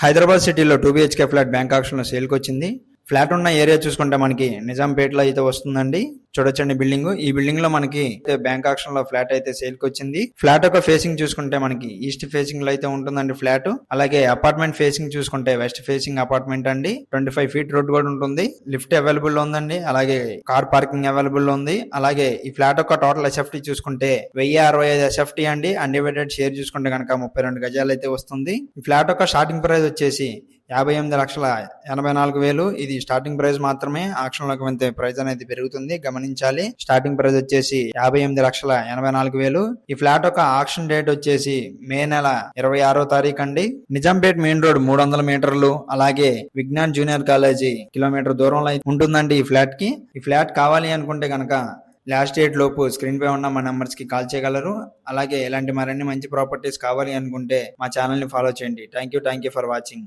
హైదరాబాద్ సిటీలో 2 BHK flat bank ఆక్షన్లో సేల్కి వచ్చింది. ఫ్లాట్ ఉన్న ఏరియా చూసుకుంటే మనకి నిజాంపేటలో అయితే వస్తుందండి. చూడొచ్చండి బిల్డింగ్. ఈ బిల్డింగ్ లో మనకి బ్యాంక్ ఆక్షన్ లో ఫ్లాట్ అయితే సేల్ కి వచ్చింది. ఫ్లాట్ యొక్క ఫేసింగ్ చూసుకుంటే మనకి ఈస్ట్ ఫేసింగ్ లో అయితే ఉంటుందండి ఫ్లాట్. అలాగే అపార్ట్మెంట్ ఫేసింగ్ చూసుకుంటే వెస్ట్ ఫేసింగ్ అపార్ట్మెంట్ అండి. 25 ఫీట్ రోడ్ కూడా ఉంటుంది. లిఫ్ట్ అవైలబుల్ ఉందండి. అలాగే కార్ పార్కింగ్ అవైలబుల్ ఉంది. అలాగే ఈ ఫ్లాట్ యొక్క టోటల్ ఎస్ఎఫ్టీ చూసుకుంటే 1065 ఎస్ఎఫ్టీ అండి. అన్డివైడెడ్ షేర్ చూసుకుంటే కనుక 32 గజాలు అయితే వస్తుంది. ఈ ఫ్లాట్ యొక్క స్టార్టింగ్ ప్రైస్ వచ్చేసి 58,84,000. ఇది స్టార్టింగ్ ప్రైస్ మాత్రమే. ఆక్షన్ లోకి వెళ్తే ప్రైస్ అనేది పెరుగుతుంది, గమనించాలి. స్టార్టింగ్ ప్రైస్ వచ్చేసి 58,84,000. ఈ ఫ్లాట్ యొక్క ఆక్షన్ డేట్ వచ్చేసి మే నెల 26వ తారీఖు అండి. నిజాంపేట్ మెయిన్ రోడ్ 300 మీటర్లు, అలాగే విజ్ఞాన్ జూనియర్ కాలేజీ కిలోమీటర్ దూరంలో ఉంటుందండి ఈ ఫ్లాట్ కి. ఈ ఫ్లాట్ కావాలి అనుకుంటే కనుక లాస్ట్ డేట్ లోపు స్క్రీన్ పై ఉన్న మా నంబర్స్ కి కాల్ చేయగలరు. అలాగే ఇలాంటి మరిన్ని మంచి ప్రాపర్టీస్ కావాలి అనుకుంటే మా ఛానల్ ని ఫాలో చేయండి. Thank you for watching.